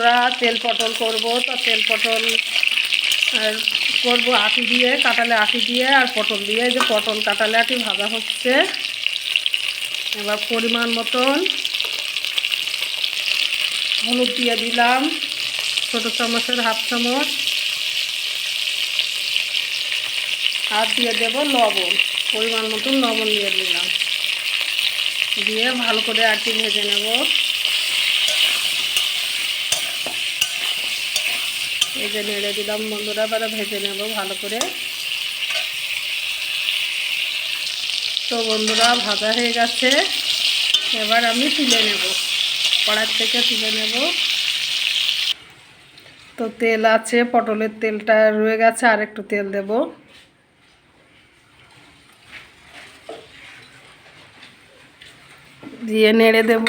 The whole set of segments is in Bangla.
বন্ধুরা, তেল পটল করব। তো তেল পটল আর করবো আটি দিয়ে, কাঁঠালে আটি দিয়ে আর পটল দিয়ে। যে পটল কাঁঠালে আটি ভাজা হচ্ছে। এবার পরিমাণ মতন হলুদ দিয়ে দিলাম, ছোটো চামচের হাফ চামচ। আর দিয়ে দেব লবণ, পরিমাণ মতন লবণ দিয়ে দিলাম। দিয়ে ভালো করে আটি ভেজে নেব। এই যে নেড়ে দিলাম বন্ধুরা, এবারে ভেজে নেব ভালো করে। তো বন্ধুরা, ভাজা হয়ে গেছে। এবার আমি তুলে নেব, কড়াই থেকে তুলে নেব। তো তেল আছে, পটলের তেলটা রয়ে গেছে, আর একটু তেল দেব। দিয়ে নেড়ে দেব,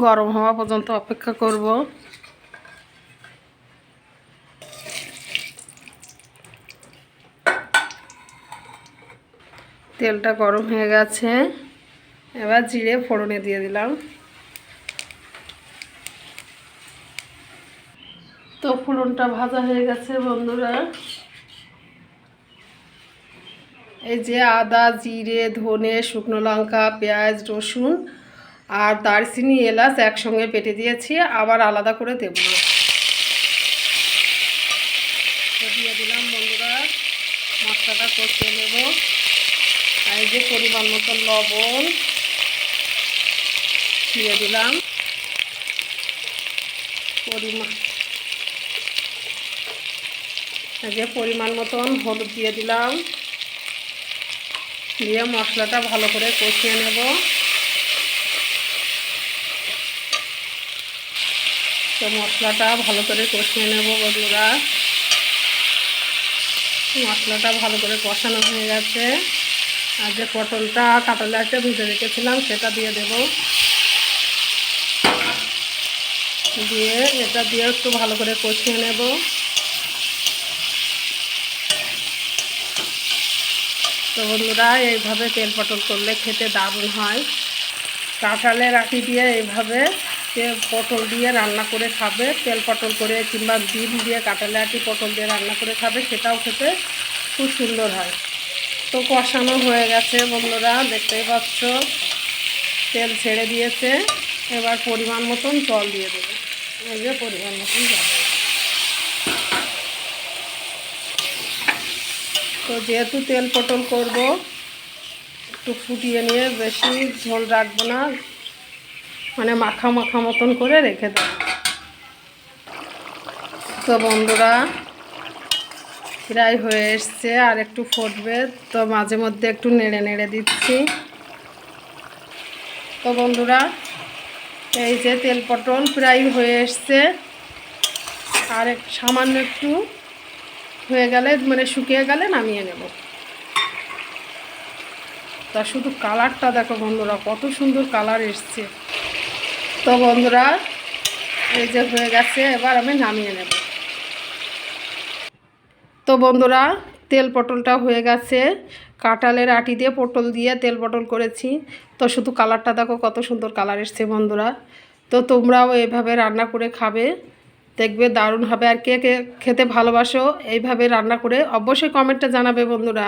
গরম হওয়া পর্যন্ত অপেক্ষা করব। তেলটা গরম হয়ে গেছে, এবার জিরে ফোড়নে দিয়ে দিলাম। তো ফোড়নটা ভাজা হয়ে গেছে বন্ধুরা। এই যে আদা, জিরে, ধনে, শুকনো লঙ্কা, পেঁয়াজ, রসুন আর দারচিনি, এলাচ একসঙ্গে বেটে দিয়েছি, আবার আলাদা করে দেব না। দিয়ে দিলাম বন্ধুরা, মশলাটা কষিয়ে নেব। আর এই যে পরিমাণ মতো লবণ দিয়ে দিলাম, পরিমাণ মতন হলুদ দিয়ে দিলাম। দিয়ে মশলাটা ভালো করে কষিয়ে নেব। তো মশলাটা ভালো করে কষিয়ে নেব বন্ধুরা। মশলাটা ভালো করে কষানো হয়ে গেছে। আর যে পটলটা কাঁঠালে একটা ভেজে রেখেছিলাম সেটা দিয়ে দেব। দিয়ে এটা দিয়ে একটু ভালো করে কষিয়ে নেব। তো বন্ধুরা, এইভাবে তেল পটল করলে খেতে দারুণ হয়। কাঁঠালের আটি দিয়ে এইভাবে পটল দিয়ে রান্না করে খাবে, তেল পটল করে কিংবা ডিম দিয়ে কাঁঠালের আটি পটল দিয়ে রান্না করে খাবে, সেটাও খেতে খুব সুন্দর হয়। তো কষানো হয়ে গেছে বন্ধুরা, দেখতেই পাচ্ছ তেল ছেড়ে দিয়েছে। এবার পরিমাণ মতন জল দিয়ে দেবে। এই যে পরিমাণ মতন জল। তো যেহেতু তেল পটল করব, একটু ফুটিয়ে নিয়ে, বেশি ঝোল রাখবো না, মানে মাখা মাখা মতন করে রেখে দেব। তো বন্ধুরা, প্রায় হয়ে এসছে, আর একটু ফুটবে। তো মাঝে মধ্যে একটু নেড়ে নেড়ে দিচ্ছি। তো বন্ধুরা, এই যে তেল পটল প্রায় হয়ে এসছে, আর সামান্য একটু হয়ে গেলে, মানে শুকিয়ে গেলে নামিয়ে নেব। তা শুধু কালারটা দেখো বন্ধুরা, কত সুন্দর কালার এসছে। তো বন্ধুরা, এই যে হয়ে গেছে, এবার আমি নামিয়ে নেব। তো বন্ধুরা, তেল পটলটা হয়ে গেছে। কাঁঠালের আটি দিয়ে পটল দিয়ে তেল পটল করেছি। তো শুধু কালারটা দেখো, কত সুন্দর কালার এসছে বন্ধুরা। তো তোমরাও এইভাবে রান্না করে খাবে, দেখবে দারুণ হবে। আর কে কে খেতে ভালোবাসো এইভাবে রান্না করে, অবশ্যই কমেন্টে জানাবে বন্ধুরা।